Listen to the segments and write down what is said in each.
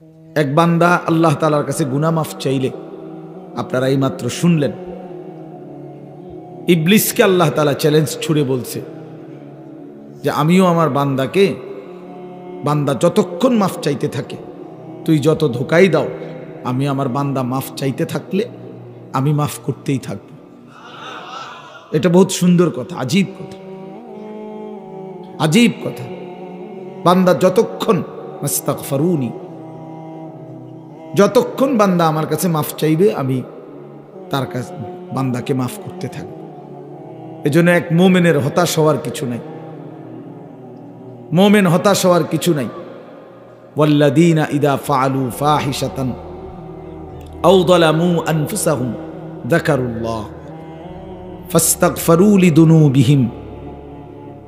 এক বান্দা আল্লাহ তাআলার কাছে গুনাহ মাফ চাইলে, আপনারা এই মাত্র শুনলেন, ইবলিসকে আল্লাহ তাআলা চ্যালেঞ্জ ছুড়ে বলছে যে আমিও আমার বান্দাকে, বান্দা যতক্ষণ মাফ চাইতে থাকে, তুই যত ধোকাই দাও, আমি আমার বান্দা মাফ চাইতে থাকলে আমি মাফ করতেই থাকব। এটা বহুত সুন্দর কথা, আজীব কথা, আজীব কথা। বান্দা যতক্ষণ মাস্তাগফিরুনি, যতক্ষণ বান্দা আমার কাছে মাফ চাইবে, আমি তার কাছে বান্দাকে মাফ করতে থাকব। এজন্য এক মুমিনের হতাশ হওয়ার কিছু নাই, মুমিন হতাশ হওয়ার কিছু নাই। ওয়াল্লাযীনা ইযা ফাআলু ফাহিশাতান আও যালামু আনফুসাহুম যাকারুল্লাহ ফাস্তাগফিরু লিযুনুবিহিম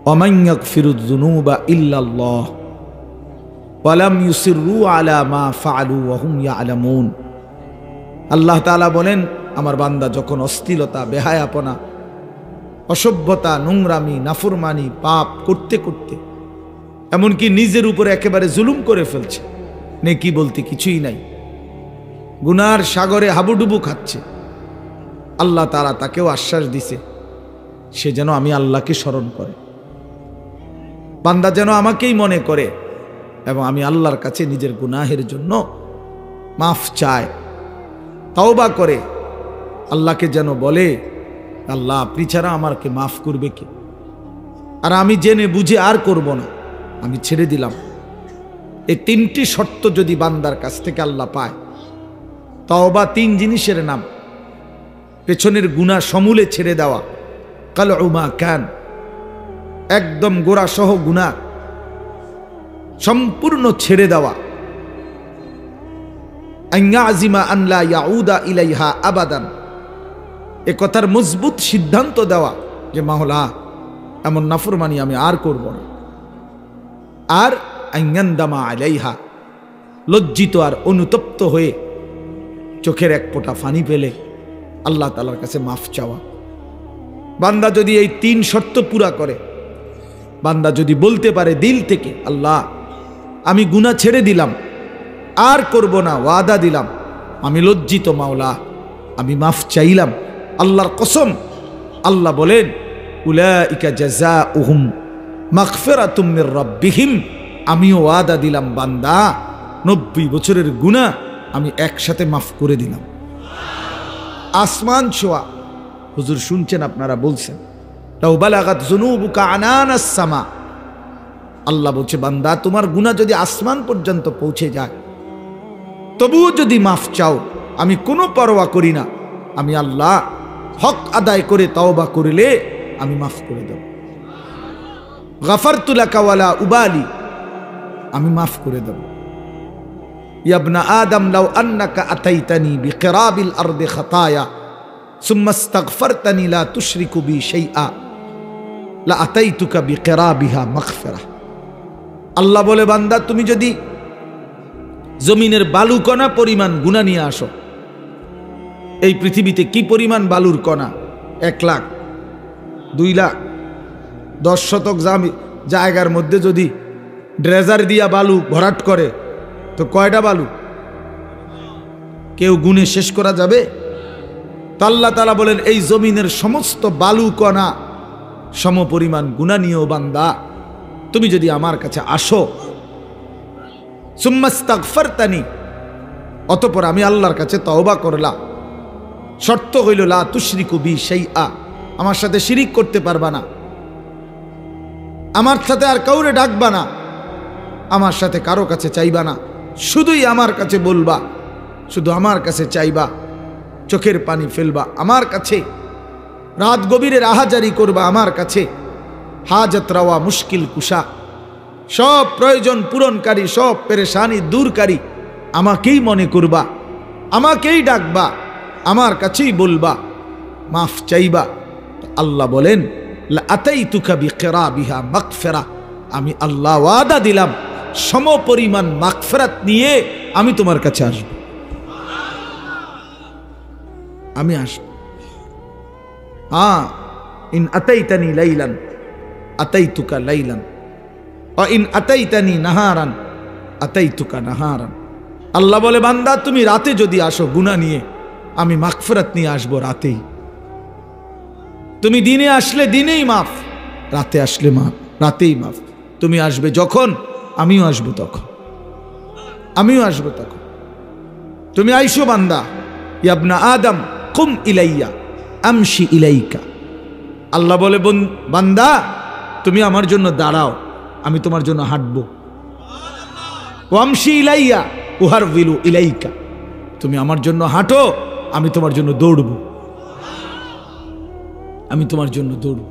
ওয়া মান ইয়াগফিরুয যুনুবা ইল্লাল্লাহ ওয়া লাম ইউসিররু আলা মা ফাআলু ওয়া হুম ইয়ালামুন। আল্লাহ তাআলা বলেন, আমার বান্দা যখন অশ্লীলতা, বেহায়াপনা, অসভ্যতা, নোংরামি, নাফরমানি, পাপ করতে করতে এমনকি নিজের উপরে একেবারে জুলুম করে ফেলছে, নেকি বলতে কিছুই নাই, গুনার সাগরে হাবুডুবু খাচ্ছে, আল্লাহ তাআলা তাকেও আশ্বাস দিছে সে যেন আমি আল্লাহকে স্মরণ করে, বান্দা যেন আমাকেই মনে করে এবং আমি আল্লাহর কাছে নিজের গুনাহের জন্য মাফ চায়, তওবা করে, আল্লাহকে যেন বলে, আল্লাহ আপনি ছাড়া আমাকে মাফ করবে কে, আর আমি জেনে বুঝে আর করব না, আমি ছেড়ে দিলাম। এই তিনটি শর্ত যদি বান্দার কাছ থেকে আল্লাহ পায়, তওবা তিন জিনিসের নাম, পেছনের গুনাহ সমূলে ছেড়ে দেওয়া, কালউ মা কান, একদম গোড়া সহ গুনাহ সম্পূর্ণ ছেড়ে দেওয়া, আইয়াজিমা আন লা ইয়াউদা ইলাইহা আবাদান, এ কথার মজবুত সিদ্ধান্ত দেওয়া যে মাওলা এমন নাফরমানি আমি আর করব না, আর আইয়ান্দামা আলাইহা, লজ্জিত আর অনুতপ্ত হয়ে চোখের এক ফোঁটা পানি পেলে আল্লাহ তাআলার কাছে মাফ চাওয়া। বান্দা যদি এই তিন শর্ত পুরা করে, বান্দা যদি বলতে পারে দিল থেকে, আল্লাহ আমি গুনাহ ছেড়ে দিলাম, আর করব না, ওয়াদা দিলাম, আমি লজ্জিত মাওলা, আমি মাফ চাইলাম, আল্লাহর কসম, আল্লাহ বলেন উলাইকা জাযাউহুম মাগফিরাতুম মির রাব্বিহিম, আমিও ওয়াদা দিলাম বান্দা 90 বছরের গুনাহ আমি একসাথে মাফ করে দিলাম। আসমান ছোঁয়া, হুজুর শুনছেন, আপনারা বলছেন লাউ বালাগাত যুনুবুকা আনানাস সামা, আল্লাহ বলছে বান্দা তোমার গুনাহ যদি আসমান পর্যন্ত পৌঁছে যায়, তবুও যদি মাফ চাও, আমি কোনো পরোয়া করি না, আমি আল্লাহ হক আদায় করে তওবা করলে আমি মাফ করে দেব। গাফারতু লাকা ওয়ালা উবালি, আমি মাফ করে দেব। ইয়া ইবনা আদম লাউ আন্নাকা আতাইতানি বিকিরাবিল আরদি খাতায়া সুম্মা ইস্তাগফারতানি লা তুশরিকু বি শাইআ লা আতাইতুকা বিকিরাবিহা মাগফিরা। আল্লাহ বলে বান্দা তুমি যদি জমিনের বালুকণা পরিমাণ গুনাহ নিয়ে আসো, এই পৃথিবীতে কি পরিমাণ বালুর কণা, 1 লাখ, 2 লাখ, 10 শতক জায়গার মধ্যে যদি ড্রেজার দিয়া বালু ভরাট করে, তো কয়টা বালু কেউ গুনে শেষ করা যাবে? তো আল্লাহ তাআলা বলেন এই জমিনের সমস্ত বালু কণা সম পরিমাণ গুনাহ নিয়েও বান্দা তুমি যদি আমার কাছে আসো, সুম্মা ইস্তাগফারতানি, অতঃপর আমি আল্লাহর কাছে তওবা করলাম, শর্ত হইল লা তুশরিকু বি শাইআ, আমার সাথে শিরিক করতে পারবা না, আমার সাথে আর কাউরে ডাকবা না, আমার সাথে কারো কাছে চাইবা না, শুধুই আমার কাছে বলবা, শুধু আমার কাছে চাইবা, চোখের পানি ফেলবা আমার কাছে, রাত গভীরের আহাজারি করবা আমার কাছে, হাজত রাওয়া মুশকিল কুশা, সব প্রয়োজন পূরণকারী, সব পেরেশানি দূরকারী আমাকেই মনে করবা, আমাকেই ডাকবা, আমার কাছেই বলবা, মাফ চাইবা। আল্লাহ বলেন লা আতাইতুকা বিকিরাবিহা মাগফিরা, আমি আল্লাহ ওয়াদা দিলাম সম পরিমাণ মাগফিরাত নিয়ে আমি তোমার কাছে আসব, আমি আসব। ইন আতাইতানি লাইলান আতাইতুকা লাইলান ওয়া ইন আতাইতানি নাহারান আতাইতুকা নাহারান, আল্লাহ বলে বান্দা তুমি রাতে যদি আসো গুনাহ নিয়ে, আমি মাগফিরাত নিয়ে আসবো রাতেই। তুমি দিনে আসলে দিনেই মাফ, রাতে আসলে মাফ, রাতেই মাফ। তুমি আসবে যখন, আমিও আসবো তখন, আমিও আসবো তখন। তুমি আইসো বান্দা, ইয়া আদম কুম ইলাইয়া আমশি ইলাইকা। আল্লাহ বলে বান্দা তুমি আমার জন্য দাঁড়াও, আমি তোমার জন্য হাঁটবো। ওয়ামশি ইলাইয়া উহারবিলু ইলাইকা, তুমি আমার জন্য হাঁটো, আমি তোমার জন্য দৌড়বো, আমি তোমার জন্য দৌড়ব।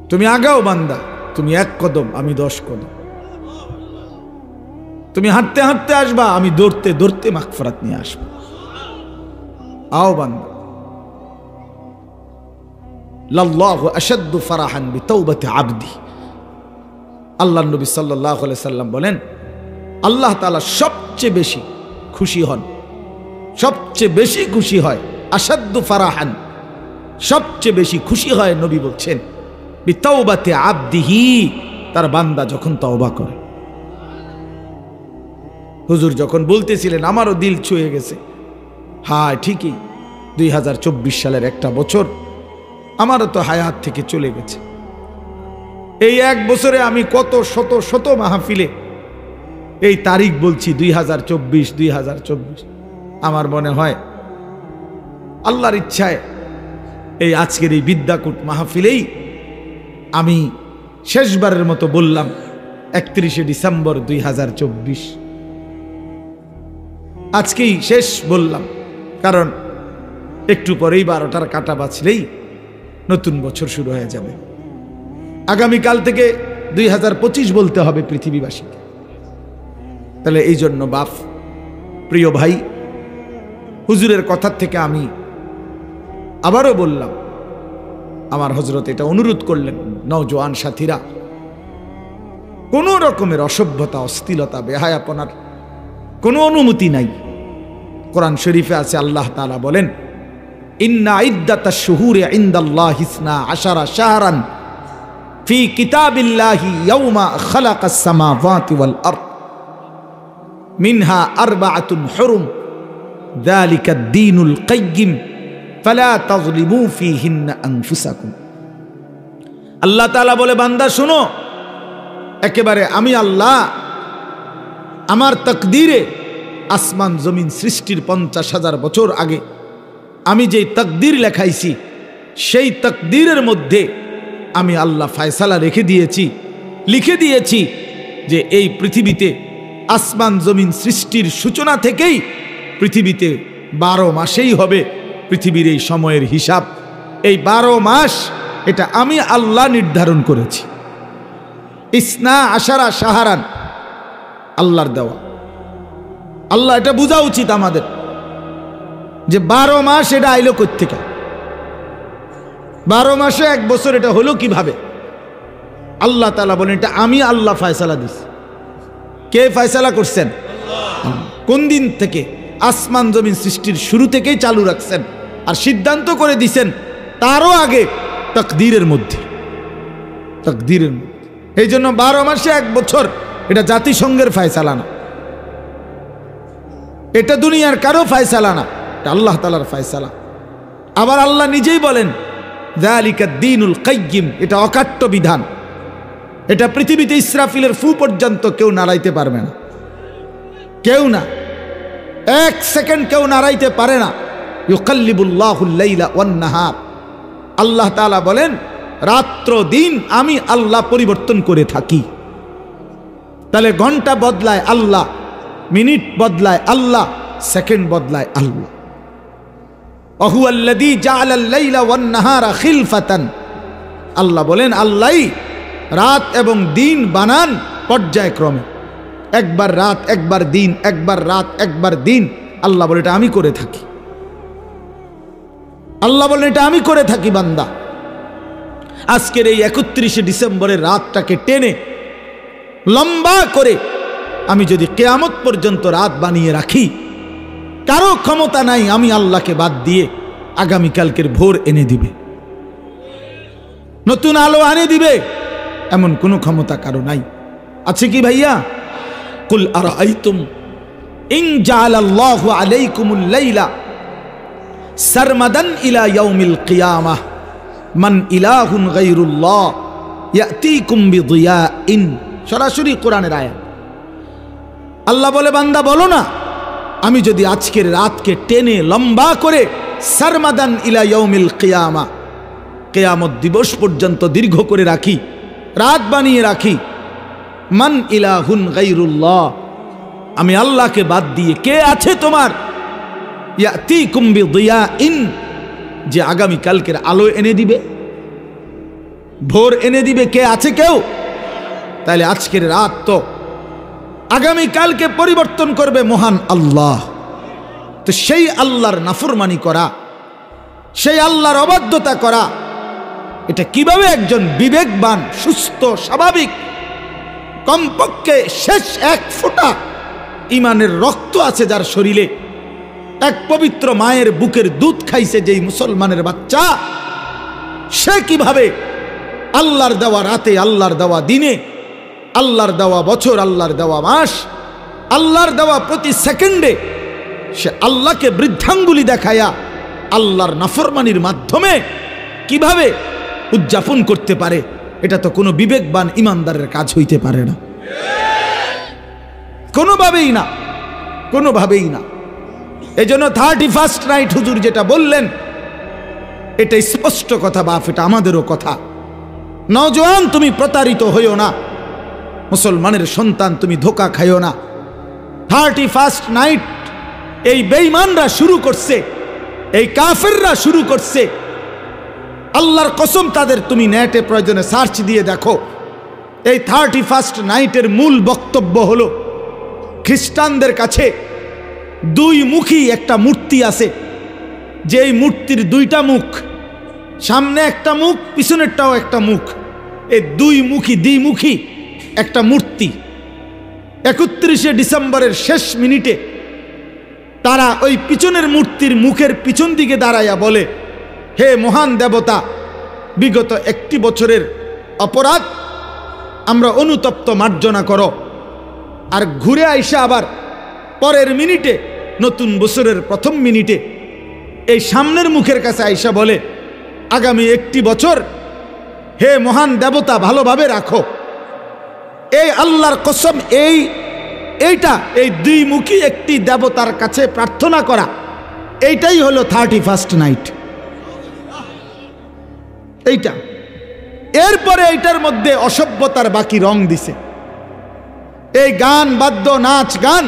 তুমি আগাও বান্দা, তুমি 1 কদম, আমি 10 কদম। তুমি হাঁটতে হাঁটতে আসবা, আমি দৌড়তে দৌড়তে মাগফিরাত নিয়ে আসবো। আও বান্দা। লাল্লাহু আশাদ্দু ফারাহান বিতাওবাতি আবদি। আল্লাহর নবী সাল্লাল্লাহু আলাইহি সাল্লাম বলেন, আল্লাহ তাআলা সবচেয়ে বেশি খুশি হন, সবচেয়ে বেশি খুশি হয়, আশাদ্দু ফারাহান, সবচেয়ে বেশি খুশি হয় নবী বলছেন বিতাওবাতি আবদিহি, তার বান্দা যখন তওবা করে। হুজুর যখন বলতেছিলেন আমারও দিল ছুঁয়ে গেছে। হ্যাঁ ঠিকই, 2024 সালের একটা বছর আমারও তো হায়াত থেকে চলে গেছে। এই 1 বছরে আমি কত শত শত মাহফিলে এই তারিখ বলছি, 2024। আমার মনে হয় আল্লাহর ইচ্ছায় এই আজকের এই বিদ্যাকূট মাহফিলেই আমি শেষবারের মতো বললাম 31শে ডিসেম্বর 2024। আজকেই শেষ বললাম, কারণ একটু পরেই 12টার কাঁটা বাজলেই নতুন বছর শুরু হয়ে যাবে। আগামীকাল থেকে 2025 বলতে হবে পৃথিবীবাসীকে। তাহলে এই জন্য বাপ, প্রিয় ভাই, হুজুরের কথা থেকে আমি আবারও বললাম, আমার হযরত এটা অনুরোধ করলেন, নওজোয়ান সাথীরা, কোন রকমের অসভ্যতা, অশ্লীলতা, বেহায়াপনার কোনো অনুমতি নাই। কোরআন শরীফে আছে, আল্লাহ তাআলা বলেন, ইন্না ইদ্দাতাশ শুহুরি ইনদাল্লাহি 12 শাহরান ফি কিতাবিল্লাহি ইয়াওমা খালাকাস সামাওয়াতি ওয়াল আরদ মিনহা আরবাআতুন হুরুম যালিকাদ দীনুল কাইয়্যিম ফালা তাযলিমু ফীহিন্না আনফুসাকুম। আল্লাহ তাআলা বলে, বান্দা শোনো, একেবারে আমি আল্লাহ আমার তাকদীরে আসমান জমিন সৃষ্টির 50,000 বছর আগে আমি যেই তাকদীর লেখাইছি, সেই তাকদীরের মধ্যে আমি আল্লাহ ফয়সালা রেখে দিয়েছি, লিখে দিয়েছি যে এই পৃথিবীতে আসমান জমিন সৃষ্টির সূচনা থেকেই পৃথিবীতে 12 মাসেই হবে পৃথিবীর এই সময়ের হিসাব। এই 12 মাস এটা আমি আল্লাহ নির্ধারণ করেছি। 12 শাহরান আল্লাহর দেওয়া। আল্লাহ এটা বোঝা উচিত আমাদের যে 12 মাস এটা আইলো কই থেকে, 12 মাসে 1 বছর এটা হলো কিভাবে? আল্লাহ তাআলা বলেন, এটা আমি আল্লাহ ফয়সালা দিছি। কে ফয়সালা করছেন? কোন দিন থেকে? আসমান জমিন সৃষ্টির শুরু থেকেই চালু রাখছেন, আর সিদ্ধান্ত করে দিছেন তারও আগে তাকদীরের মধ্যে, তাকদীরের মধ্যে। এই জন্য 12 মাসে 1 বছর এটা জাতিসংঘের ফয়সালা না, এটা দুনিয়ার কারো ফয়সালা না, এটা আল্লাহ তাআলার ফয়সালা। আবার আল্লাহ নিজেই বলেন, যালিকাদ দীনুল কাইয়্যিম, এটা অকাট্য বিধান। এটা পৃথিবীতে ইসরাফিলের ফু পর্যন্ত কেউ নাড়াইতে পারবে না, কেউ না, 1 সেকেন্ড কেউ নাড়াইতে পারে না। ইউকাল্লিবুল্লাহুল লাইলা ওয়ান নাহার, আল্লাহ তাআলা বলেন রাত্র দিন আমি আল্লাহ পরিবর্তন করে থাকি। তাহলে ঘন্টা বদলায় আল্লাহ, মিনিট বদলায় আল্লাহ, সেকেন্ড বদলায় আল্লাহ। ওয়াহুয়াল্লাযী জাআলাল লাইলা ওয়ান নাহারা খিলফাতান, আল্লাহ বলেন আল্লাহই রাত এবং দিন বানান পর্যায়ক্রমে, একবার রাত একবার দিন, একবার রাত একবার দিন। আল্লাহ বলে এটা আমি করে থাকি, আল্লাহ বলেন এটা আমি করে থাকি। বান্দা আজকের এই 31শে ডিসেম্বরের রাতটাকে টেনে লম্বা করে আমি যদি কিয়ামত পর্যন্ত রাত বানিয়ে রাখি, কারো ক্ষমতা নাই আমি আল্লাহকে বাদ দিয়ে আগামীকালকের ভোর এনে দিবে, নতুন আলো আনে দিবে, এমন কোনো ক্ষমতা কারো নাই। আছে কি ভাইয়া? কুল আরাআইতুম ইন জাআলাল্লাহু আলাইকুমুল লাইলা সারমাদান ইলা ইয়াউমিল কিয়ামাহ মান ইলাহুন গায়রুল্লাহ ইয়াতিকুম বিদিয়াইন। সরাসরি কোরআনের আয়াত। আল্লাহ বলে, বান্দা বলো না, আমি যদি আজকের রাতকে টেনে লম্বা করে সারমাদান ইলা ইয়াউমিল কিয়ামা, কিয়ামত দিবস পর্যন্ত দীর্ঘ করে রাখি, রাত বানিয়ে রাখি, মান ইলাহুন গায়রুল্লাহ, আমি আল্লাহকে বাদ দিয়ে কে আছে তোমার, ইয়াতিকুম বিদিয়াইন, যে আগামী কালকের আলো এনে দিবে, ভোর এনে দিবে, কে আছে কেউ? তাহলে আজকের রাত তো আগামী কালকে পরিবর্তন করবে মহান আল্লাহ। তো সেই আল্লাহর নাফরমানি করা, সেই আল্লাহর অবাধ্যতা করা, এটা কিভাবে একজন বিবেকবান, সুস্থ, স্বাভাবিক, কমপক্ষে শেষ এক ফোঁটা ইমানের রক্ত আছে যার শরীরে, এক পবিত্র মায়ের বুকের দুধ খাইছে যেই মুসলমানের বাচ্চা, সে কিভাবে আল্লাহর দেওয়া রাতে, আল্লাহর দেওয়া দিনে, আল্লাহর দেওয়া বছর, আল্লাহর দেওয়া মাস, আল্লাহর দেওয়া প্রতি সেকেন্ডে সে আল্লাহকে বৃদ্ধাঙ্গুলি দেখায়া আল্লাহর নাফরমানির মাধ্যমে কিভাবে উদযাপন করতে পারে? এটা তো কোনো বিবেকবান ইমানদারের কাজ হইতে পারে না, কোনোভাবেই না, কোনোভাবেই না। এই জন্য 31st নাইট হুজুর যেটা বললেন, এটা স্পষ্ট কথা বাপ, এটা আমাদেরও কথা। নওজোয়ান, তুমি প্রতারিত হইও না, মুসলমানের সন্তান তুমি ধোকা খাইও না। 31st নাইট এই বেঈমানরা শুরু করছে, এই কাফেররা শুরু করছে। আল্লাহর কসম, তাদের তুমি নেটে প্রয়োজনে সার্চ দিয়ে দেখো। এই 31st নাইটের মূল বক্তব্য হলো, খ্রিস্টানদের কাছে দুই মুখী একটা মূর্তি আছে, যে এই মূর্তির দুইটা মুখ, সামনে একটা মুখ, পিছনেরটাও একটা মুখ, এই দুই মুখী, দ্বিমুখী একটা মূর্তি। 31শে ডিসেম্বরের শেষ মিনিটে তারা ওই পিছনের মূর্তির মুখের পিছন দিকে দাঁড়াইয়া বলে, হে মহান দেবতা, বিগত 1 বছরের অপরাধ আমরা অনুতপ্ত মার্জনা করো। আর ঘুরে আইসা আবার পরের মিনিটে, নতুন বছরের প্রথম মিনিটে এই সামনের মুখের কাছে আইসা বলে, আগামী 1 বছর হে মহান দেবতা ভালোভাবে রাখো। এই আল্লাহর কসম, এইটা এই দুইমুখী একটি দেবতার কাছে প্রার্থনা করা, এইটাই হলো 31st নাইট। এইটা এরপরে এইটার মধ্যে অসভ্যতার বাকি রং দিছে। এই গান, বাদ্য, নাচ, গান,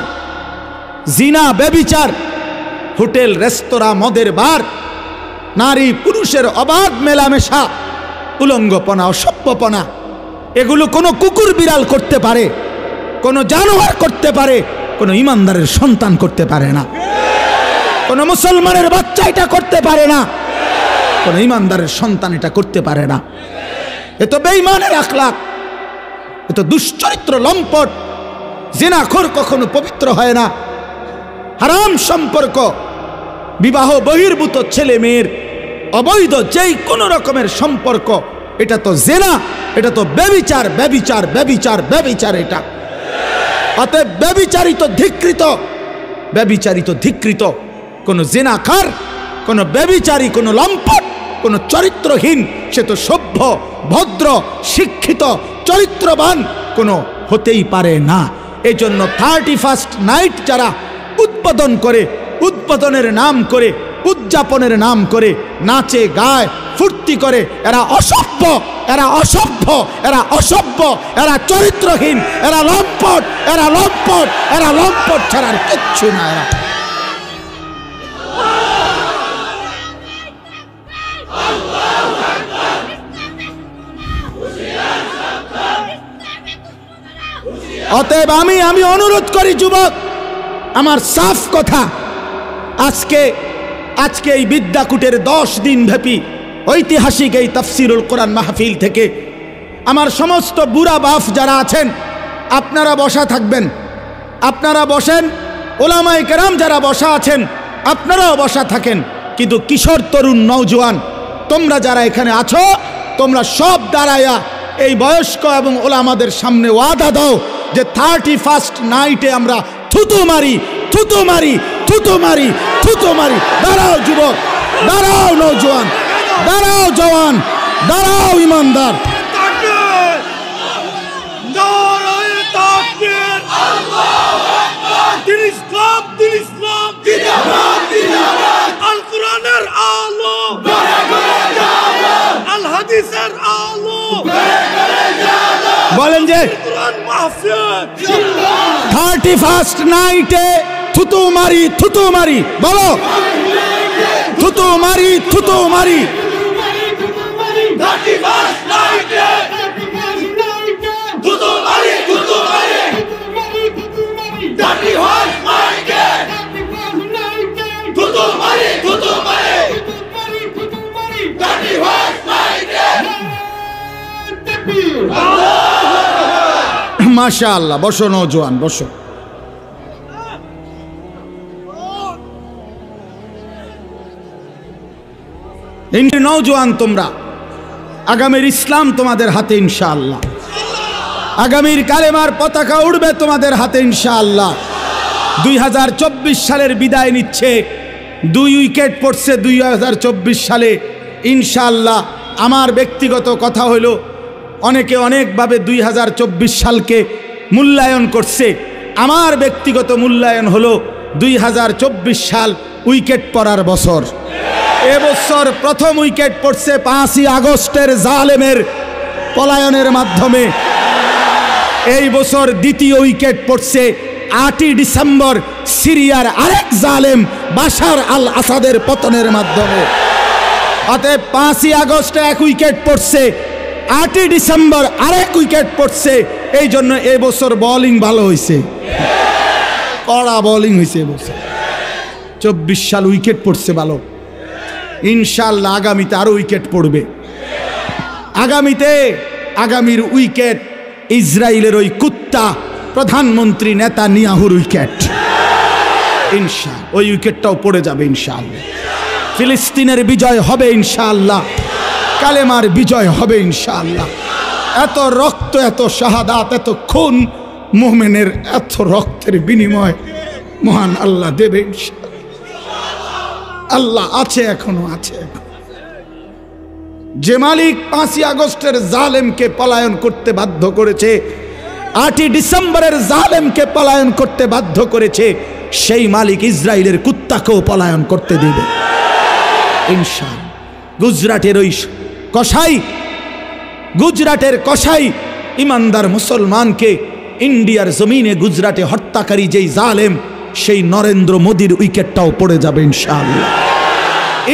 জিনা, ব্যভিচার, হোটেল, রেস্তোরাঁ, মদের বার, নারী পুরুষের অবাধ মেলামেশা, উলঙ্গপনা, অসভ্যপনা, এগুলো কোনো কুকুর বিড়াল করতে পারে, কোনো জানোয়ার করতে পারে, কোনো ইমানদারের সন্তান করতে পারে না, কোনো মুসলমানের বাচ্চা এটা করতে পারে না, কোনো ইমানদারের সন্তান এটা করতে পারে না। এ তো বেঈমানের আখলাক, এ তো দুশ্চরিত্র, লম্পট। জিনাখোর কখনো পবিত্র হয় না। হারাম সম্পর্ক, বিবাহ বহির্ভূত ছেলে মেয়ের অবৈধ যেই কোনো রকমের সম্পর্ক, এটা তো জিনা, এটা তো ব্যভিচার, ব্যভিচার, ব্যভিচার, ব্যভিচার। এটা অতএব ব্যভিচারিত, ধিক্কৃত, ব্যভিচারিত, ধিক্কৃত কোন জিনাকার, কোন ব্যভিচারী, কোন লম্পট, কোন চরিত্রহীন, সে তো সভ্য, ভদ্র, শিক্ষিত, চরিত্রবান কোনো হতেই পারে না। এই জন্য 31st নাইট যারা উদ্বোধন করে, উদ্বোধনের নাম করে, উদযাপনের নাম করে নাচে, গায়, ফুর্তি করে, এরা অসভ্য, এরা অসভ্য, এরা অসভ্য, এরা চরিত্রহীন, এরা লম্পট, এরা লম্পট, এরা লম্পট ছাড়া আর কিচ্ছু না। এরা অতএব আমি অনুরোধ করি যুবক, আমার সাফ কথা, আজকে এই বিদ্যাকূটের 10 দিন ব্যাপী ঐতিহাসিক এই তাফসিরুল কোরআন মাহফিল থেকে আমার সমস্ত বুড়া বাপ যারা আছেন, আপনারা বসা থাকবেন, আপনারা বসেন। ওলামায়ে কেরাম যারা বসা আছেন, আপনারাও বসা থাকেন। কিন্তু কিশোর, তরুণ, নওজোয়ান, তোমরা যারা এখানে আছো, তোমরা সব দাঁড়ায়া এই বয়স্ক এবং ওলামাদের সামনে ওয়াদা দাও যে 31st নাইটে আমরা থুতু মারি, থুতু মারি, থুতু মারি, থুতু মারি। দাঁড়াও যুবক, দাঁড়াও নৌজওয়ান, দাঁড়াও জওয়ান, দাঁড়াও ইমানদার। আল কোরআনের আলো, আল হাদিসের আলো, বলেন যে কোরআন মাহফিল 31st নাইটে থুতু মারি, থুতু মারি, বলো থুতু মারি, থুতু মারি। 31st নাইটে থুতু মারি, থুতু মারি, 31st নাইটে থুতু মারি, থুতু মারি, 31st নাইটে। মাশাআল্লাহ, বসো নওজোয়ান, বসো। নওজোয়ান তোমরা, আগামীর ইসলাম তোমাদের হাতে ইনশাআল্লাহ, আগামীর কালেমার পতাকা উড়বে তোমাদের হাতে ইনশাআল্লাহ। 2024 সালের বিদায় নিচ্ছে, 2 উইকেট পড়ছে 2024 সালে ইনশাআল্লাহ। আমার ব্যক্তিগত কথা হলো, অনেকে অনেকভাবে 2024 সালকে মূল্যায়ন করছে। আমার ব্যক্তিগত মূল্যায়ন হলো 2024 সাল উইকেট পড়ার বছর। এবছর প্রথম উইকেট পড়ছে 5ই আগস্টের জালেমের পলায়নের মাধ্যমে। এই বছর দ্বিতীয় উইকেট পড়ছে 8ই ডিসেম্বর সিরিয়ার আরেক জালেম বাশার আল আসাদের পতনের মাধ্যমে। অতএব 5ই আগস্টে 1 উইকেট পড়ছে, 8ই ডিসেম্বর আরেক উইকেট পড়ছে। এই জন্য এবছর বোলিং ভালো হয়েছে, কড়া বোলিং হয়েছে এবছর। 24 সাল উইকেট পড়ছে ভালো, ইনশাআল্লাহ আগামীতে আরো উইকেট পড়বে। আগামীর উইকেট ইসরায়েলের ওই কুত্তা প্রধানমন্ত্রী নেতানিয়াহুর উইকেট, ইনশাআল্লাহ ওই উইকেটটাও পড়ে যাবে ইনশাআল্লাহ। ফিলিস্তিনের বিজয় হবে ইনশাআল্লাহ, কালেমার বিজয় হবে ইনশাআল্লাহ। এত রক্ত, এত শাহাদাত, এত খুন, মুমিনের এত রক্তের বিনিময় মহান আল্লাহ দেবে ইনশাআল্লাহ। আল্লাহ আছে, এখনো আছে। যে মালিক 5ই আগস্টের জালেমকে পলায়ন করতে বাধ্য করেছে, 8ই ডিসেম্বরের জালেমকে পলায়ন করতে বাধ্য করেছে, সেই মালিক ইসরায়েলের কুত্তাকেও পলায়ন করতে দেবে ইনশাআল্লাহ। গুজরাটের কসাই ইমানদার মুসলমানকে ইন্ডিয়ার জমিনে গুজরাটে হত্যাকারী যেই জালেম, সেই নরেন্দ্র মোদীর উইকেটটাও পড়ে যাবে ইনশাআল্লাহ।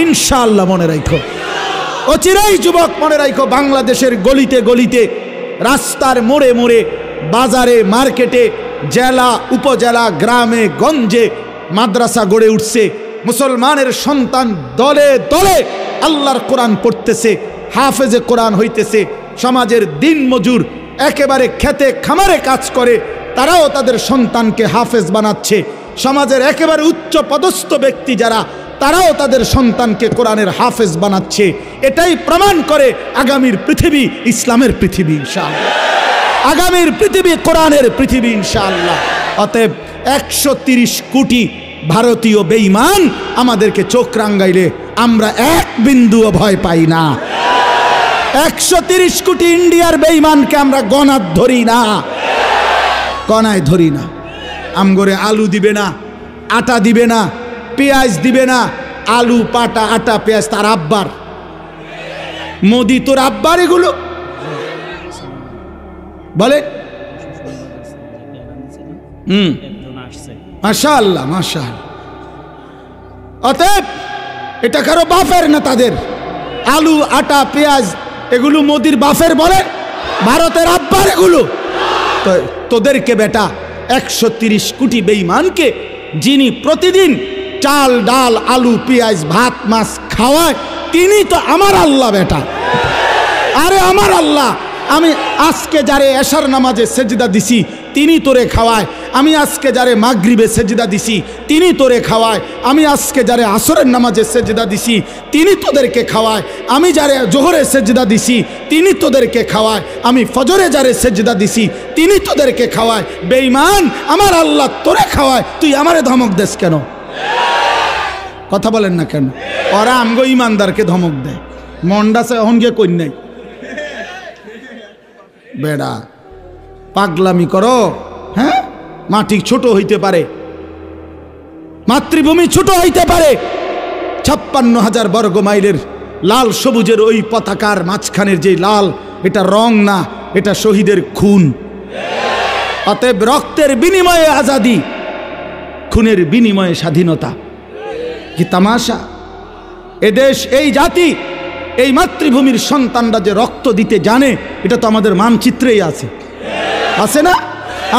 ইনশাআল্লাহ মনে রাখো, অচিরেই যুবক মনে রাখো, বাংলাদেশের গলিতে গলিতে, রাস্তার মোড়ে মোড়ে, বাজারে, মার্কেটে, জেলা, উপজেলা, গ্রামে গঞ্জে মাদ্রাসা গড়ে উঠছে। মুসলমানের সন্তান দলে দলে আল্লাহর কোরআন পড়তেছে, হাফেজে কোরআন হইতেছে। সমাজের দিন মজুর একেবারে খেতে খামারে কাজ করে, তারাও তাদের সন্তানকে হাফেজ বানাচ্ছে। সমাজের একেবারে উচ্চ পদস্থ ব্যক্তি যারা, তারাও তাদের সন্তানকে কোরআনের হাফেজ বানাচ্ছে। এটাই প্রমাণ করে আগামীর পৃথিবী ইসলামের পৃথিবী ইনশাআল্লাহ, আগামীর পৃথিবী কোরআনের পৃথিবী ইনশাআল্লাহ। অতএব 130 কোটি ভারতীয় বেঈমান আমাদেরকে চোখ রাঙ্গাইলে আমরা এক বিন্দুও ভয় পাই না। 130 কোটি ইন্ডিয়ার বেঈমানকে আমরা গণাত ধরি না, গণায় ধরি না। আমগরে আলু দিবে না, আটা দিবে না, পেঁয়াজ দিবে না। আলু, পাটা, আটা, পেঁয়াজ তার আব্বার। মোদি তোর আব্বার এগুলো বলে। মাশাআল্লাহ, মাশাআল্লাহ। অতএব এটা কারো বাফের না, তাদের আলু, আটা, পেঁয়াজ এগুলো মোদির বাফের বলে, ভারতের আব্বার এগুলো। তোদেরকে বেটা 130 কোটি বেঈমানকে যিনি প্রতিদিন চাল, ডাল, আলু, পেঁয়াজ, ভাত, মাছ খাওয়ায়, তিনি তো আমার আল্লাহ বেটা। আরে আমার আল্লাহ, আমি আজকে যারে এশার নামাজে সেজদা দিছি, তিনি তোরে খাওয়ায়। আমি আজকে যারে মাগরিবে সেজদা দিছি তিনি তোরে খাওয়ায়। আমি আজকে যারে আসরের নামাজে সেজদা দিছি তিনি তোদেরকে খাওয়ায়। আমি যারে জোহরে সেজদা দিছি তিনি তোদেরকে খাওয়ায়। আমি ফজরে যারে সেজদা দিছি তিনি তোদেরকে খাওয়ায়। বেঈমান, আমার আল্লাহ তোরে খাওয়ায়, তুই আমারে ধমক দেস কেন? কথা বলেন না কেন? ওরা আমগো ইমানদারকে ধমক দেয়। মন্ডাসে অহনকে কই নাই বেড়া পাগলামি করো। হ্যাঁ, মাটি ছোট হইতে পারে, মাতৃভূমি ছোট হইতে পারে, 56,000 বর্গ মাইলের লাল সবুজের ওই পতাকার মাঝখানের যে লাল, এটা রং না, এটা শহীদের খুন। অতএব রক্তের বিনিময়ে আজাদি, খুনের বিনিময়ে স্বাধীনতা। কি তামাশা! এদেশ, এই জাতি, এই মাতৃভূমির সন্তানরা যে রক্ত দিতে জানে, এটা তো আমাদের মানচিত্রেই আছে, আছে না?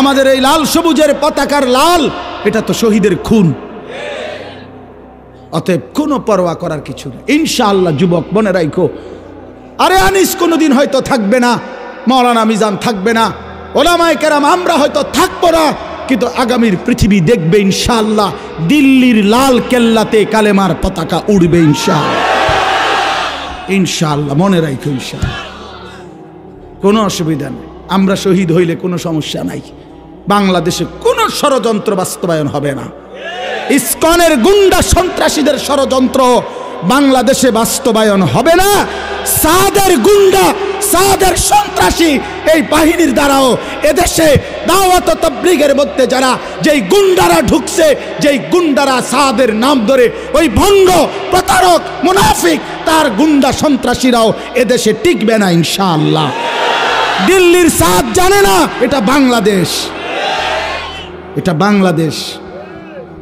আমাদের এই লাল সবুজের পতাকার লাল, এটা তো শহীদের খুন। অতএব কোনো পরোয়া করার কিছু নেই ইনশাআল্লাহ। যুবক মনে রাখো, আরে আনিস কোনোদিন হয়তো থাকবে না, মাওলানা মিজান থাকবে না, ওলামায়ে কেরাম আমরা হয়তো থাকবো না, কিন্তু আগামীর পৃথিবী দেখবে ইনশাআল্লাহ দিল্লির লাল কেল্লাতে কালেমার পতাকা উড়বে ইনশাআল্লাহ। ইনশাআল্লাহ মনে রাখো, ইনশাআল্লাহ কোনো অসুবিধা নেই। আমরা শহীদ হইলে কোনো সমস্যা নাই। বাংলাদেশে কোনো ষড়যন্ত্র বাস্তবায়ন হবে না। ইসকনের গুন্ডা সন্ত্রাসীদের ষড়যন্ত্র বাংলাদেশে বাস্তবায়ন হবে না। সাদের গুন্ডা, সাদের সন্ত্রাসী এই বাহিনীর দ্বারাও এদেশে দাওয়াত ও তাবলীগের মধ্যে যারা, যেই গুন্ডারা ঢুকছে, যেই গুন্ডারা সাদের নাম ধরে, ওই ভণ্ড প্রতারক মুনাফিক, তার গুন্ডা সন্ত্রাসীরাও এদেশে টিকবে না ইনশাআল্লাহ। দিল্লির সাদ জানে না এটা বাংলাদেশ, এটা বাংলাদেশ,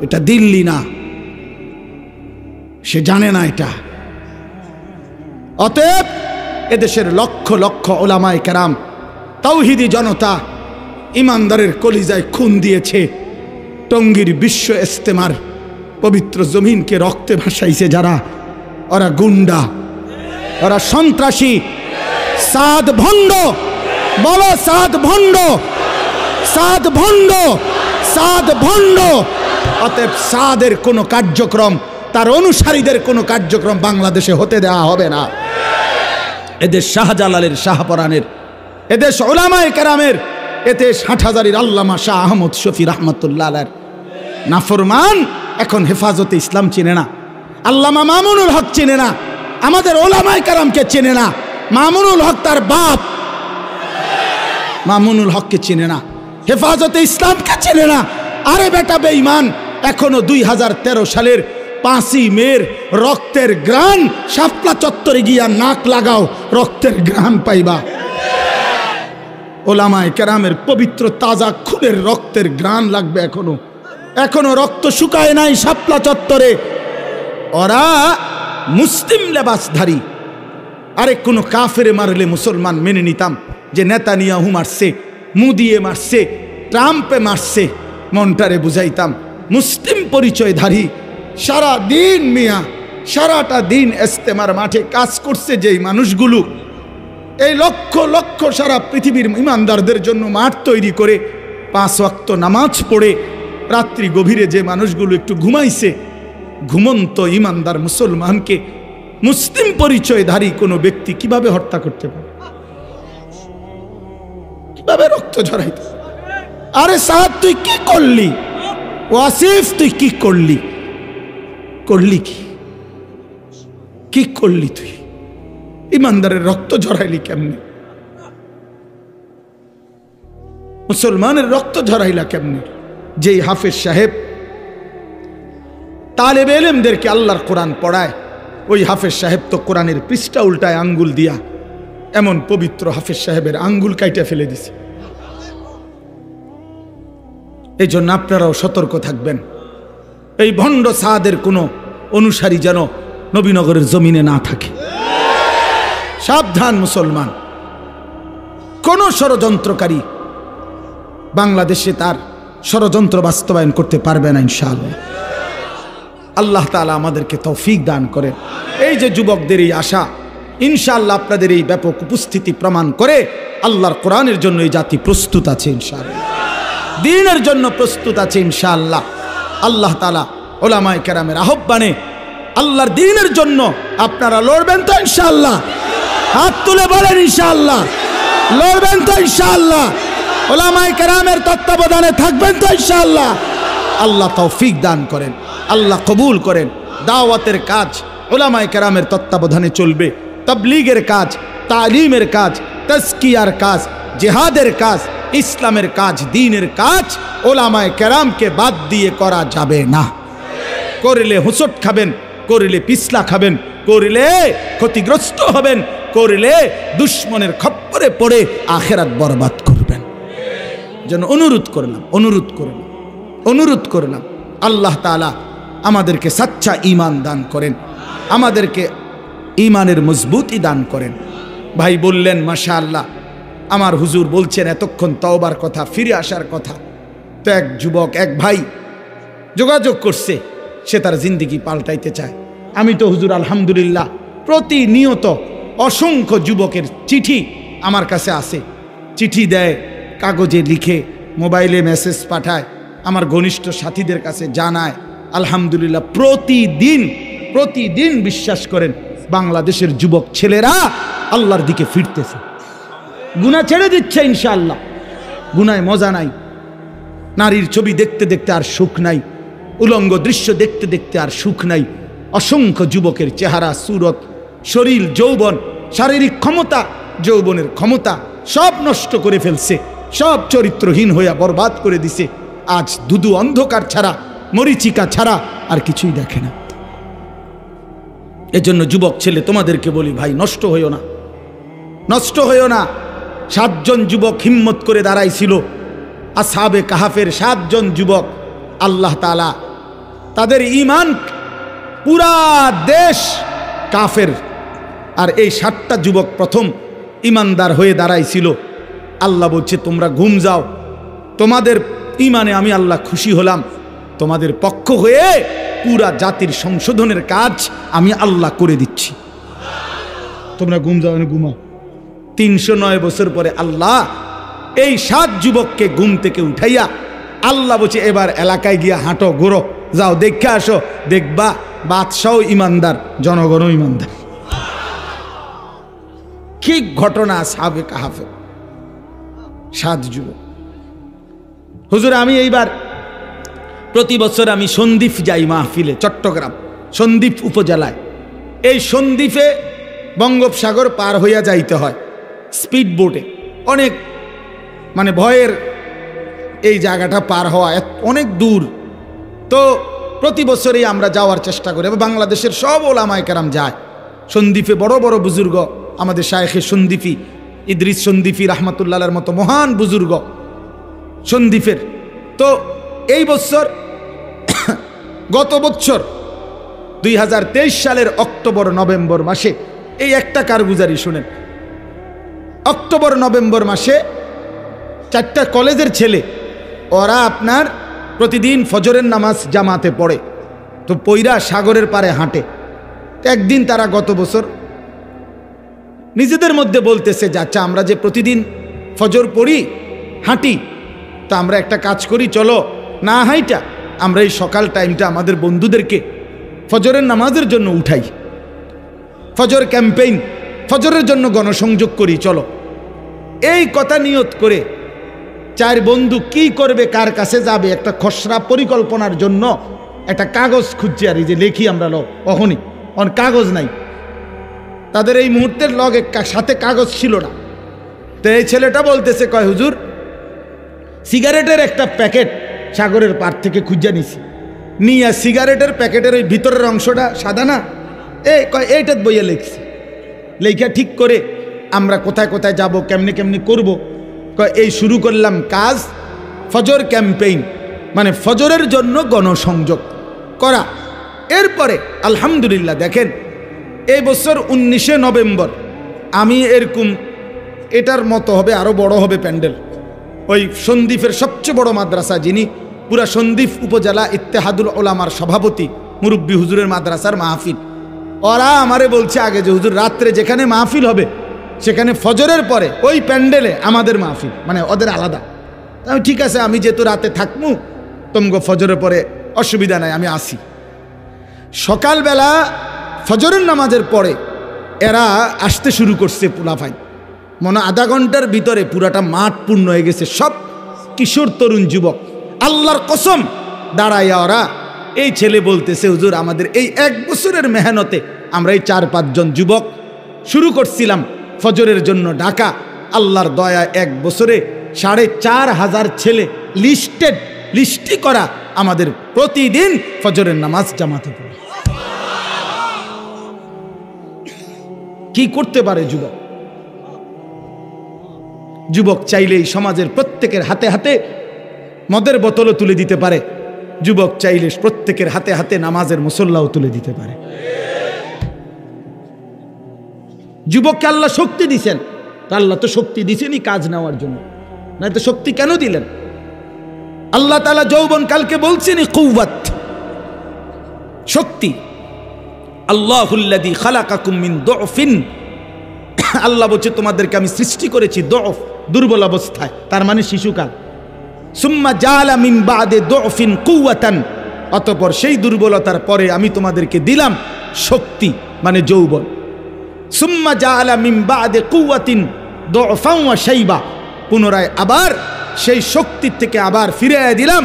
এটা দিল্লি না, সে জানে না এটা। অতএব এদেশের লক্ষ লক্ষ ওলামায়ে কেরাম, তাওহীদি জনতা, ইমানদারের কলিজায় খুন দিয়েছে। টঙ্গীর বিশ্ব ইজতেমার পবিত্র জমিনকে রক্তে ভাসাইছে যারা, ওরা গুন্ডা, ওরা সন্ত্রাসী, সাদ ভণ্ড। বলো সাদ ভণ্ড, সাদ ভণ্ড, সাদ ভণ্ড। অতএব সাদের কোনো কার্যক্রম, তার অনুসারীদের কোনো কার্যক্রম বাংলাদেশে হতে দেওয়া হবে না। এদেশ শাহজালালের, শাহপরানের, এদেশ ওলামায়ে কেরামের, এদেশ হাটহাজারীর আল্লামা শাহ আহমদ শফি রহমতুল্লাহ আলাইহির নাফরমান এখন হেফাজতে ইসলাম চিনে না, আল্লামা মামুনুল হক চিনে না, আমাদের ওলামায়ে কেরামকে চিনে না, মামুনুল হক তার বাপ মামুনুল হককে চিনে না, হেফাজতে ইসলামকে চিনে না। আরে বেটা বেঈমান, এখনো 2013 সালের 5ই মের রক্তের গ্রান শাপলা চত্বরে গিয়া নাক লাগাও, রক্তের গ্রান পাইবা। ওলামায়ে কেরামের পবিত্র তাজা খুনের রক্তের গ্রান লাগবে। এখনো রক্ত শুকায় নাই শাপলা চত্বরে। ওরা মুসলিম লেবাসধারী। আরে কোনো কাফেরে মারলে মুসলমান মেনে নিতাম, যে নেতানিয়াহু মারছে, মুদিয়ে মারছে, ট্রাম্পে মারছে, মনটারে বুঝাইতাম। মুসলিম পরিচয়ধারী সারা দিন মিয়া, সারাটা দিন ইজতেমার মাঠে কাজ করছে যেই মানুষগুলো, এই লক্ষ লক্ষ সারা পৃথিবীর ইমানদারদের জন্য মাঠ তৈরি করে 5 ওয়াক্ত নামাজ পড়ে রাত্রি গভীরে যে মানুষগুলো একটু ঘুমাইছে, ঘুমন্ত ইমানদার মুসলমানকে মুসলিম পরিচয়ধারী কোনো ব্যক্তি কিভাবে হত্যা করতে পারে, কিভাবে রক্ত ঝরাইতে? আরে সাদ তুই কি করলি? ওয়াসিফ তুই কি করলি? করলি কি করলি? তুই ইমানদারের রক্ত ঝরাইলি কেমনে? মুসলমানের রক্ত ঝরাইলা কেমনে? যেই হাফেজ সাহেব তালেবে ইলমদেরকে আল্লাহর কোরআন পড়ায়, ওই হাফেজ সাহেব তো কোরআনের পৃষ্ঠা উল্টায় আঙ্গুল দিয়া, এমন পবিত্র হাফেজ সাহেবের আঙ্গুল কাইটা ফেলে দিছে। এই জন্য আপনারাও সতর্ক থাকবেন, এই ভণ্ড সাদের কোনো অনুসারী যেন নবীনগরের জমিনে না থাকে। সাবধান মুসলমান, কোন ষড়যন্ত্রকারী বাংলাদেশে তার ষড়যন্ত্র বাস্তবায়ন করতে পারবে না ইনশাআল্লাহ। আল্লাহ তাআলা আমাদেরকে তৌফিক দান করেন। এই যে যুবকদের এই আশা, ইনশাআল্লাহ আপনাদের এই ব্যাপক উপস্থিতি প্রমাণ করে আল্লাহর কোরআনের জন্য এই জাতি প্রস্তুত আছে ইনশাআল্লাহ। দ্বীনের জন্য প্রস্তুত আছে ইনশাআল্লাহ। আল্লাহ তাআলা উলামায়ে কেরামের আহ্বানে আল্লাহর দ্বীনের জন্য আপনারা লড়বেন তো ইনশাআল্লাহ? হাত তুলে বলেন ইনশাআল্লাহ। লড়বেন তো ইনশাআল্লাহ? উলামায়ে কেরামের তত্ত্বাবধানে থাকবেন তো ইনশাআল্লাহ? আল্লাহ তৌফিক দান করেন, আল্লাহ কবুল করেন। দাওয়াতের কাজ উলামায়ে কেরামের তত্ত্বাবধানে চলবে, তাবলীগের কাজ, তালিমের কাজ, তাজকিয়ার কাজ, জিহাদের কাজ, ইসলামের কাজ, দ্বীনের কাজ উলামায়ে কেরামকে বাদ দিয়ে করা যাবে না। করলে হুঁচট খাবেন, করলে পিছলা খাবেন, করলে ক্ষতিগ্রস্ত হবেন, করলে দুশ্মনের খপ্পরে পড়ে আখিরাত বরবাদ করবেন। যেন অনুরোধ করলাম আল্লাহ তাআলা আমাদেরকে সচ্চা ঈমান দান করেন, আমাদেরকে ঈমানের মজবুতি দান করেন। ভাই বললেন মাশাআল্লাহ, আমার হুজুর বলছেন এতক্ষণ তওবার কথা, ফিরে আসার কথা। তো এক যুবক, এক ভাই যোগাযোগ করছে, সে তার জিন্দেগি পাল্টাইতে চায়। আমি তো হুজুর আলহামদুলিল্লাহ প্রতিনিয়ত অসংখ্য যুবকের চিঠি আমার কাছে আসে, চিঠি দেয়, কাগজে লিখে, মোবাইলে মেসেজ পাঠায়, আমার ঘনিষ্ঠ সাথীদের কাছে জানায়। আলহামদুলিল্লাহ প্রতিদিন বিশ্বাস করেন বাংলাদেশের যুবক ছেলেরা আল্লাহর দিকে ফিরতেছে, গুনাহ ছেড়ে দিচ্ছে ইনশাআল্লাহ। গুনায় মজা নাই, নারীর ছবি দেখতে দেখতে আর সুখ নাই, উলঙ্গ দৃশ্য দেখতে দেখতে আর সুখ নাই। অসংখ্য যুবকের চেহারা, সুরত, শরীর, যৌবন, শারীরিক ক্ষমতা, যৌবনের ক্ষমতা সব নষ্ট করে ফেলছে, সব চরিত্রহীন হইয়া বরবাদ করে দিছে। আজ ধুধু অন্ধকার ছাড়া, মরিচিকা ছাড়া আর কিছুই দেখে না। এজন্য যুবক ছেলে তোমাদেরকে বলি, ভাই নষ্ট হইও না, নষ্ট হইও না। 7 জন যুবক হিম্মত করে দাঁড়াইছিল, আসহাবে কাহাফের 7 জন যুবক। আল্লাহ তাআলা তাদের ঈমান, পুরা দেশ কাফের, আর এই 7টা যুবক প্রথম ঈমানদার হয়ে দাঁড়াইছিল। আল্লাহ বলছে তোমরা ঘুম যাও, তোমাদের ঈমানে আমি আল্লাহ খুশি হলাম, তোমাদের পক্ষ হয়ে পুরা জাতির সংশোধনের কাজ আমি আল্লাহ করে দিচ্ছি। তোমরা ঘুম যাও, ঘুমাও। 309 বছর পরে আল্লাহ এই 7 যুবককে ঘুম থেকে উঠাইয়া আল্লাহ বলছে এবার এলাকায় গিয়া হাঁটো, ঘোরো, যাও, দেখে আসো, দেখবা বাদশাও ইমানদার, জনগণও ইমানদার। কি ঘটনা আসহাবে কাহাফে 7 যুবক। হুজুর আমি এইবার প্রতি বছর আমি সন্দ্বীপ যাই মাহফিলে, চট্টগ্রাম সন্দ্বীপ উপজেলায়। এই সন্দ্বীপে বঙ্গোপসাগর পার হইয়া যাইতে হয় স্পিড বোটে, অনেক মানে ভয়ের এই জায়গাটা পার হওয়া অনেক দূর। তো প্রতি বছরই আমরা যাওয়ার চেষ্টা করি, বাংলাদেশের সব ওলামায়ে কেরাম যায় সন্দ্বীপে। বড় বড় বুজুর্গ, আমাদের শায়েখে সন্দ্বীপি ইদ্রিস সন্দ্বীপি রাহমাতুল্লাহর মতো মহান বুজুর্গ সন্দ্বীপের। তো এই বছর গত বছর 2023 সালের অক্টোবর নভেম্বর মাসে এই একটা কারগুজারি শুনেন। অক্টোবর নভেম্বর মাসে 4টা কলেজের ছেলে, ওরা আপনার প্রতিদিন ফজরের নামাজ জামাতে পড়ে, তো পইরা সাগরের পারে হাঁটে। একদিন তারা গত বছর নিজেদের মধ্যে বলতেছে যে আচ্ছা আমরা যে প্রতিদিন ফজর পড়ি, হাঁটি, তা আমরা একটা কাজ করি, চলো না হাইটা আমরা এই সকাল টাইমটা আমাদের বন্ধুদেরকে ফজরের নামাজের জন্য উঠাই, ফজর ক্যাম্পেইন, ফজরের জন্য গণসংযোগ করি, চলো। এই কথা নিয়ত করে 4 বন্ধু কি করবে, কার কাছে যাবে, একটা খসড়া পরিকল্পনার জন্য একটা কাগজ খুঁজছে। আর এই যে লেখি আমরা অহনি কাগজ নাই তাদের, এই মুহূর্তের লগে সাথে কাগজ ছিল না। তো এই ছেলেটা বলতেছে, কয় হুজুর সিগারেটের একটা প্যাকেট সাগরের পার থেকে খুঁজে নিছি, নিয়ে সিগারেটের প্যাকেটের ওই ভিতরের অংশটা সাদা না, এইটা বইয়ে লিখছি, লেখা ঠিক করে আমরা কোথায় কোথায় যাব, কেমনি কেমনি করব। এই শুরু করলাম কাজ, ফজর ক্যাম্পেইন, মানে ফজরের জন্য গণসংযোগ করা। এরপরে আলহামদুলিল্লাহ দেখেন এই বছর 19শে নভেম্বর আমি এরকম এটার মতো হবে, আরও বড় হবে প্যান্ডেল, ওই সন্দ্বীপের সবচেয়ে বড় মাদ্রাসা, যিনি পুরা সন্দ্বীপ উপজেলা ইত্তেহাদুল ওলামার সভাপতি, মুরব্বী হুজুরের মাদ্রাসার মাহফিল। ওরা আমারে বলছে আগে যে হুজুর রাত্রে যেখানে মাহফিল হবে সেখানে ফজরের পরে ওই প্যান্ডেলে আমাদের মাহফিল, মানে ওদের আলাদা। আমি ঠিক আছে, আমি যেহেতু রাতে থাকবো, তোমগো ফজরের পরে অসুবিধা নাই, আমি আসি। সকালবেলা ফজরের নামাজের পরে এরা আসতে শুরু করছে পোলাপাই। মনে আধা ঘন্টার ভিতরে পুরাটা মাঠ পূর্ণ হয়ে গেছে, সব কিশোর তরুণ যুবক। আল্লাহর কসম দাঁড়াইয়া ওরা, এই ছেলে বলতেছে, হুজুর আমাদের এই 1 বছরের মেহনতে আমরা এই 4-5 জন যুবক শুরু করছিলাম ফজরের জন্য ডাকা। আল্লাহর দয়া 1 বছরে 4,500 ছেলে লিস্টি করা আমাদের প্রতিদিন ফজরের নামাজ জামাতে পড়ে। কি করতে পারে যুবক? যুবক চাইলেই সমাজের প্রত্যেকের হাতে হাতে মদের বোতলও তুলে দিতে পারে। যুবক চাইলে প্রত্যেকের হাতে হাতে নামাজের মুসল্লাও তুলে দিতে পারে। যুবককে আল্লাহ শক্তি দিছেন, তা আল্লাহ তো শক্তি দিছেনই কাজ নেওয়ার জন্য, না তো শক্তি কেন দিলেন? আল্লাহ তাআলা যৌবন কালকে বলছেনই কুওয়াত, শক্তি। আল্লাহুল্লাযী খালাকাকুম মিন দুফিন, আল্লাহ বলছে তোমাদেরকে আমি সৃষ্টি করেছি দুফ, দুর্বল অবস্থায়, তার মানে শিশুকাল। সুম্মা জাআলা মিন বাদে দুফিন কুওয়াতান, অতঃপর সেই দুর্বলতার পরে আমি তোমাদেরকে দিলাম শক্তি, মানে যৌবন। সুম্মা জাআলা মিন বাদে কুওয়াতিন দুফান ওয়া শাইবা, পুনরায় আবার সেই শক্তির থেকে আবার ফিরিয়ে দিলাম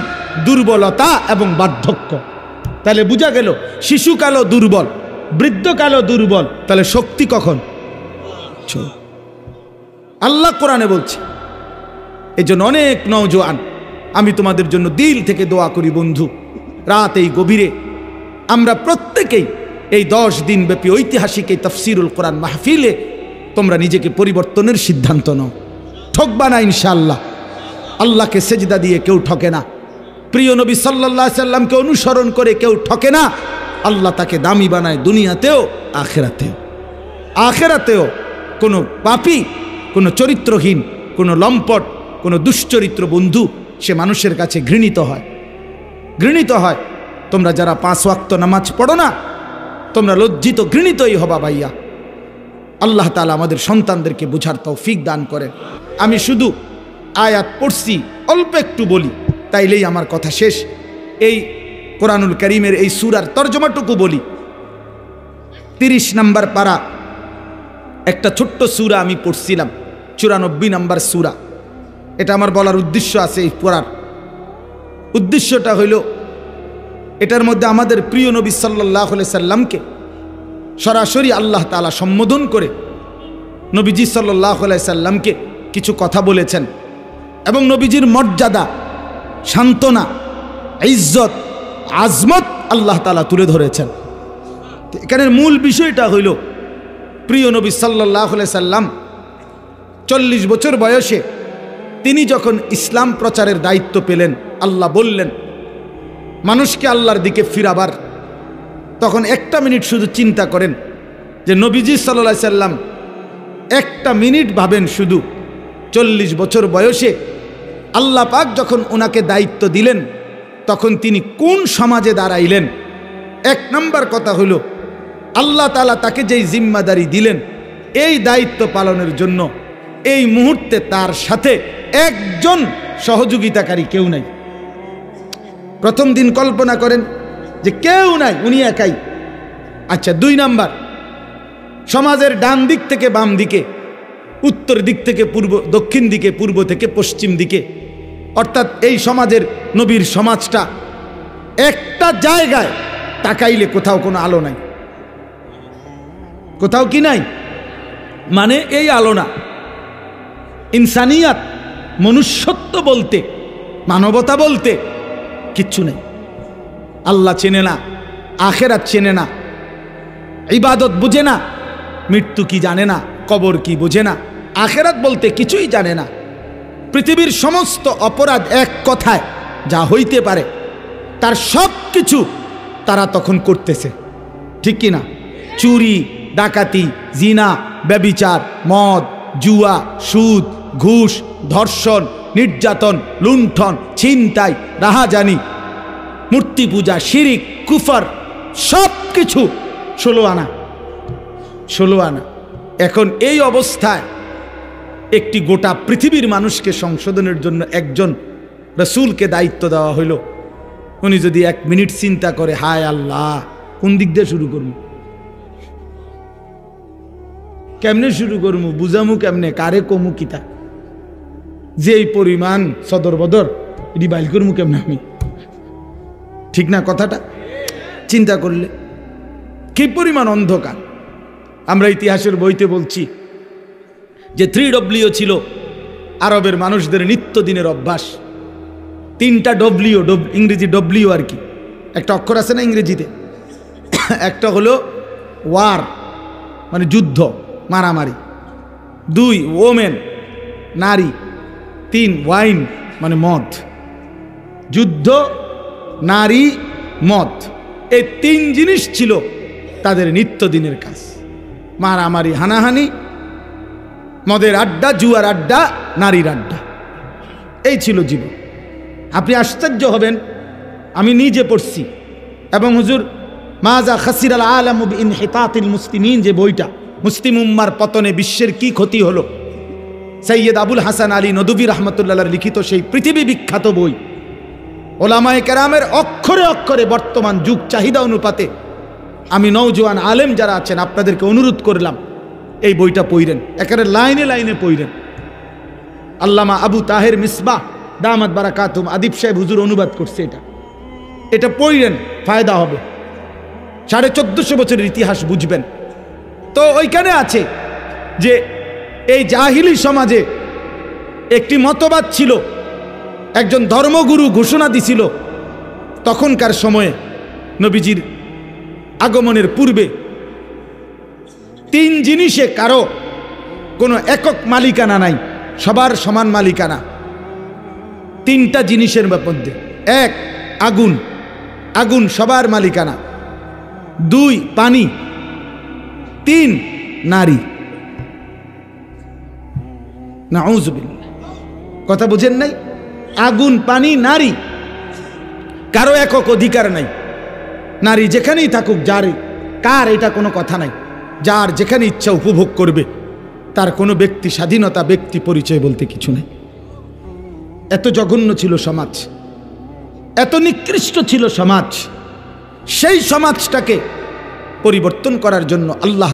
দুর্বলতা এবং বার্ধক্য। তাহলে বোঝা গেল শিশুকালও দুর্বল, বৃদ্ধকালও দুর্বল, তাহলে শক্তি কখন? আল্লাহ কোরআনে বলছে। এই জন্য অনেক নওজোয়ান, আমি তোমাদের জন্য দিল থেকে দোয়া করি বন্ধু, রাত এই গভীরে আমরা প্রত্যেকেই এই 10 দিন ব্যাপী ঐতিহাসিক এই তাফসীরুল কোরআন মাহফিলে তোমরা নিজেকে পরিবর্তনের সিদ্ধান্ত নাও। ঠকবা না ইনশাআল্লাহ। আল্লাহকে সেজদা দিয়ে কেউ ঠকে না, প্রিয় নবী সাল্লাল্লাহু আলাইহি সাল্লামকে অনুসরণ করে কেউ ঠকে না। আল্লাহ তাকে দামি বানায় দুনিয়াতেও আখিরাতেও। আখিরাতেও কোনো পাপী, কোনো চরিত্রহীন, কোনো লম্পট, কোনো দুশ্চরিত্র বন্ধু সে মানুষের কাছে ঘৃণিত হয়, ঘৃণিত হয়। তোমরা যারা 5 ওয়াক্ত নামাজ পড়ো না, তোমরা লজ্জিত ঘৃণিতই হবা ভাইয়া। আল্লাহ তাআলা আমাদের সন্তানদেরকে বুঝার তৌফিক দান করেন। আমি শুধু আয়াত পড়ছি, অল্প একটু বলি, তাইলেই আমার কথা শেষ। এই কোরআনুল কারীমের এই সূরার তরজমাটুকু বলি। 30 নম্বর পারা একটা ছোট্ট সূরা আমি পড়ছিলাম, 94 নম্বর সূরা। এটা আমার বলার উদ্দেশ্য আছে, এই পড়ার উদ্দেশ্যটা হইল এটার মধ্যে আমাদের প্রিয় নবী সাল্লাল্লাহু আলাইহি সাল্লামকে সরাসরি আল্লাহ তাআলা সম্বোধন করে নবীজি সাল্লাল্লাহু আলাইহি সাল্লামকে কিছু কথা বলেছেন এবং নবীজির মর্যাদা, সান্ত্বনা, ইজ্জত, আজমত আল্লাহ তাআলা তুলে ধরেছেন। এখানের মূল বিষয়টা হইল প্রিয় নবী সাল্লাল্লাহু আলাইহি সাল্লাম 40 বছর বয়সে তিনি যখন ইসলাম প্রচারের দায়িত্ব পেলেন, আল্লাহ বললেন মানুষকে আল্লাহর দিকে ফিরাবার, তখন 1 মিনিট শুধু চিন্তা করেন যে নবীজি সাল্লাল্লাহু আলাইহি সাল্লাম 1 মিনিট ভাবেন, শুধু 40 বছর বয়সে আল্লাহ পাক যখন ওনাকে দায়িত্ব দিলেন তখন তিনি কোন সমাজে দাঁড়াইলেন। 1 নম্বর কথা হলো আল্লাহ তাআলা তাকে যেই জিম্মাদারি দিলেন, এই দায়িত্ব পালনের জন্য এই মুহূর্তে তার সাথে একজন সহযোগিতাকারী কেউ নাই। প্রথম দিন কল্পনা করেন যে কেউ নাই, উনি একাই। আচ্ছা, 2 নাম্বার, সমাজের ডান দিক থেকে বাম দিকে, উত্তর দিক থেকে পূর্ব, দক্ষিণ দিকে, পূর্ব থেকে পশ্চিম দিকে, অর্থাৎ এই সমাজের নবীর সমাজটা একটা জায়গায় তাকাইলে কোথাও কোনো আলো নাই, কোথাও কি নাই, মানে এই আলো না। ইনসানিয়াত, মনুষ্যত্ব বলতে, মানবতা বলতে কিচ্ছু নেই। আল্লাহ চেনে না, আখেরাত চেনে না, ইবাদত বুঝে না, মৃত্যু কি জানে না, কবর কি বোঝে না, আখেরাত বলতে কিছুই জানে না। পৃথিবীর সমস্ত অপরাধ এক কথায় যা হইতে পারে তার সব কিছু তারা তখন করতেছে, ঠিক কি না? চুরি, ডাকাতি, জিনা, ব্যভিচার, মদ, জুয়া, সুদ, ঘুষ, ধর্ষণ, নির্যাতন, লুণ্ঠন, ছিনতাই, রাহাজানি, মূর্তি পূজা, শিরিক, কুফর, সব কিছু 16 আনা। এখন এই অবস্থায় একটি গোটা পৃথিবীর মানুষকে সংশোধনের জন্য একজন রাসূলকে দায়িত্ব দেওয়া হইল। উনি যদি 1 মিনিট চিন্তা করে, হায় আল্লাহ, কোন দিক দিয়ে শুরু করবো, কেমনে শুরু করবো, বুঝামু কেমনে, কারে কমু কিতা, যে এই পরিমাণ সদর বদর এটি বাইল করবো কেমনে আমি, ঠিক না কথাটা? চিন্তা করলে কি পরিমাণ অন্ধকার। আমরা ইতিহাসের বইতে বলছি যে 3W ছিল আরবের মানুষদের নিত্যদিনের অভ্যাস। 3টা W, ইংরেজি ডব্লিউ আর কি, একটা অক্ষর আছে না ইংরেজিতে, একটা হলো ওয়ার মানে যুদ্ধ, মারামারি, 2 ওমেন নারী, 3 ওয়াইন মানে মদ। যুদ্ধ, নারী, মদ, এই 3 জিনিস ছিল তাদের নিত্যদিনের কাজ। মারামারি, হানাহানি, মদের আড্ডা, জুয়ার আড্ডা, নারীর আড্ডা, এই ছিল জীবন। আপনি আশ্চর্য হবেন, আমি নিজে পড়ছি এবং হুজুর মাজা খাসিরাল আলাম বিইনহিতাতিল মুসলিমিন যে বইটা, মুসলিম উম্মার পতনে বিশ্বের কি ক্ষতি হলো, সৈয়দ আবুল হাসান আলী নদভী রহমতুল্লাহর লিখিত সেই পৃথিবী বিখ্যাত বই। ওলামায়ে কেরামের অক্ষরে অক্ষরে বর্তমান যুগ চাহিদা অনুপাতে আমি নওজোয়ান আলেম যারা আছেন আপনাদেরকে অনুরোধ করলাম এই বইটা পড়েন, একেবারে লাইনে লাইনে পড়েন। আল্লামা আবু তাহের মিসবাহ দামাত বারাকাতুম আদিব সাহেব হুজুর অনুবাদ করছে, এটা পড়েন, ফায়দা হবে। 1450 বছরের ইতিহাস বুঝবেন। তো ওইখানে আছে যে এই জাহিলি সমাজে একটি মতবাদ ছিল, একজন ধর্মগুরু ঘোষণা দিছিল তখনকার সময়ে নবীজির আগমনের পূর্বে 3 জিনিসে কারো কোনো একক মালিকানা নাই, সবার সমান মালিকানা। 3টা জিনিসের মধ্যে, 1 আগুন, আগুন সবার মালিকানা, 2 পানি, 3 নারী। নাউযুবিল্লাহ, কথা বুঝেন নাই? আগুন, পানি, নারী, কারো একক অধিকার নাই। নারী যেখানেই থাকুক, যার কার এটা কোনো কথা নাই, যার যেখানে ইচ্ছা উপভোগ করবে, তার কোনো ব্যক্তি স্বাধীনতা, ব্যক্তি পরিচয় বলতে কিছু নেই। এত জঘন্য ছিল সমাজ, এত নিকৃষ্ট ছিল সমাজ। সেই সমাজটাকে পরিবর্তন করার জন্য আল্লাহ